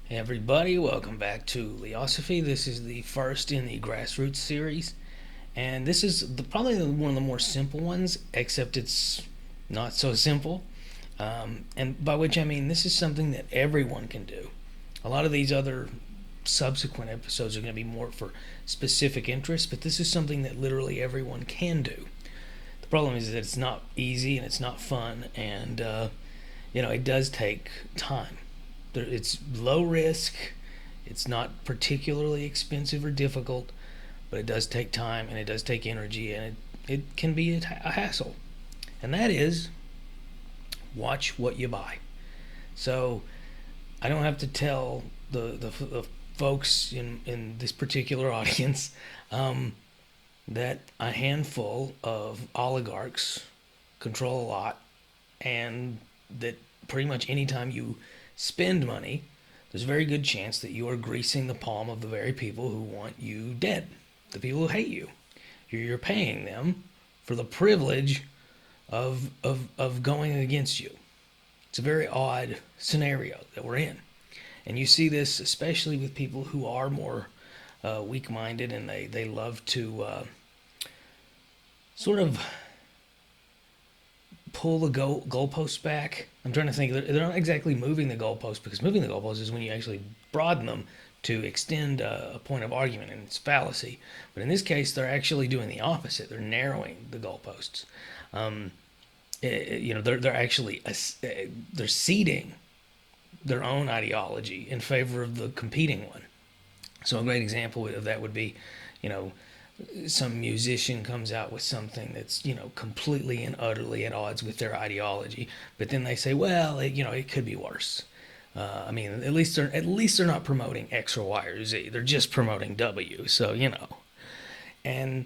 Hey everybody, welcome back to Leosophy. This is the first in the Grassroots series, and this is probably one of the more simple ones, except it's not so simple. And by which I mean this is something that everyone can do. A lot of these other subsequent episodes are going to be more for specific interests, but this is something that literally everyone can do. The problem is that it's not easy and it's not fun, and it does take time. It's low risk. It's not particularly expensive or difficult, but it does take time and it does take energy, and it can be a hassle. And that is watch what you buy. So I don't have to tell the folks in this particular audience that a handful of oligarchs control a lot, and that pretty much anytime you spend money, there's a very good chance that you are greasing the palm of the very people who want you dead, the people who hate you. You're paying them for the privilege of going against you. It's a very odd scenario that we're in. And you see this especially with people who are more weak minded, and they love to sort of pull the goalposts back. I'm trying to think. They're not exactly moving the goalposts, because moving the goalposts is when you actually broaden them to extend a point of argument, and it's fallacy. But in this case, they're actually doing the opposite. They're narrowing the goalposts. They're actually they're seeding their own ideology in favor of the competing one. So a great example of that would be, you know, some musician comes out with something that's completely and utterly at odds with their ideology, but then they say, well, it could be worse. I mean, at least they're not promoting X or Y or Z. They're just promoting W. So and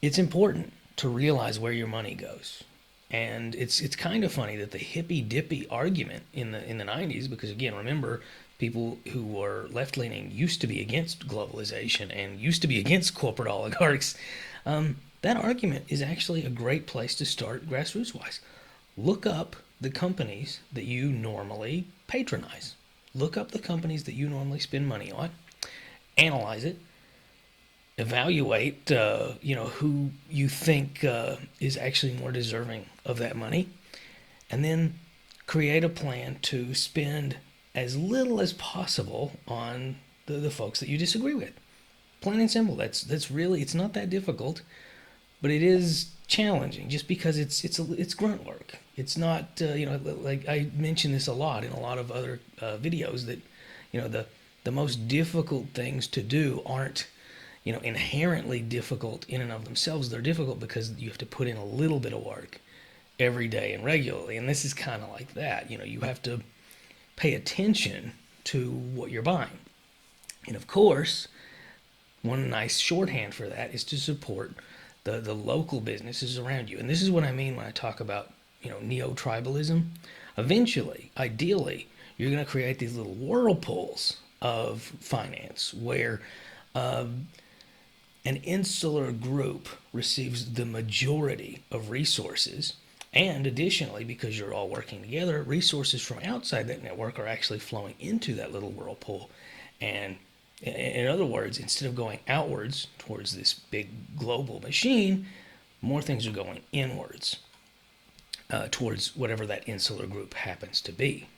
it's important to realize where your money goes. And it's kind of funny that the hippy dippy argument in the 90s, because again, remember, people who were left leaning used to be against globalization and used to be against corporate oligarchs. That argument is actually a great place to start grassroots wise. Look up the companies that you normally patronize. Look up the companies that you normally spend money on. Analyze it, evaluate who you think is actually more deserving of that money, and then create a plan to spend as little as possible on the folks that you disagree with. Plain and simple. That's really, it's not that difficult, but it is challenging just because it's grunt work. It's not like I mention this a lot in a lot of other videos, that the most difficult things to do aren't inherently difficult in and of themselves. They're difficult because you have to put in a little bit of work every day and regularly. And this is kind of like that. You have to pay attention to what you're buying. And of course, one nice shorthand for that is to support the local businesses around you. And this is what I mean when I talk about neo-tribalism. Eventually, ideally, you're going to create these little whirlpools of finance where an insular group receives the majority of resources, and additionally, because you're all working together, resources from outside that network are actually flowing into that little whirlpool. And in other words, instead of going outwards towards this big global machine, more things are going inwards towards whatever that insular group happens to be.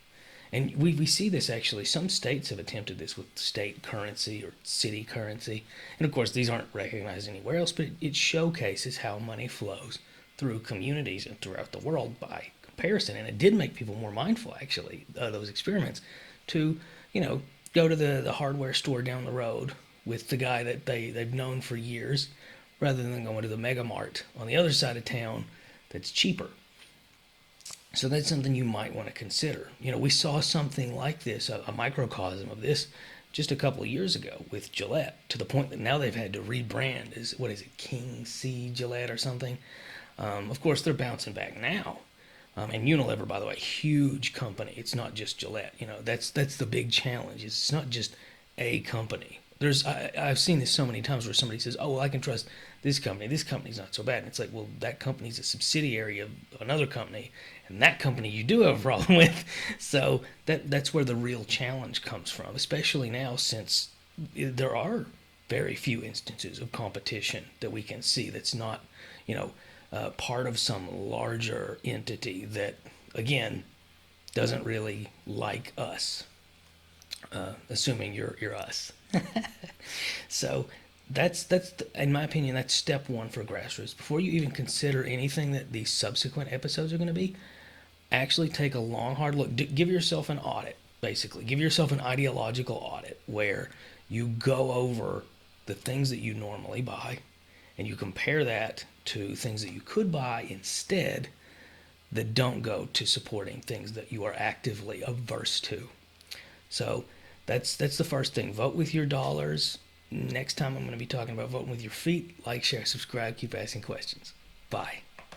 And we see this actually. Some states have attempted this with state currency or city currency. And of course, these aren't recognized anywhere else, but it showcases how money flows through communities and throughout the world by comparison. And it did make people more mindful, actually, those experiments, to, go to the hardware store down the road with the guy that they've known for years, rather than going to the Mega Mart on the other side of town that's cheaper. So that's something you might want to consider. We saw something like this, a microcosm of this, just a couple of years ago with Gillette, to the point that now they've had to rebrand as, what is it, King C Gillette or something. Of course, they're bouncing back now. And Unilever, by the way, huge company. It's not just Gillette. That's the big challenge. It's not just a company. I've seen this so many times where somebody says, "Oh, well, I can trust this company. This company's not so bad." And it's like, well, that company's a subsidiary of another company, and that company you do have a problem with. So that's where the real challenge comes from, especially now since there are very few instances of competition that we can see that's not, you know, part of some larger entity that, again, doesn't really like us, assuming you're us. So that's in my opinion, that's step one for Grassroots. Before you even consider anything that these subsequent episodes are going to be, actually take a long, hard look. Give yourself an audit, basically. Give yourself an ideological audit where you go over the things that you normally buy and you compare that to things that you could buy instead that don't go to supporting things that you are actively averse to. So that's the first thing. Vote with your dollars. Next time I'm going to be talking about voting with your feet. Like, share, subscribe, keep asking questions. Bye.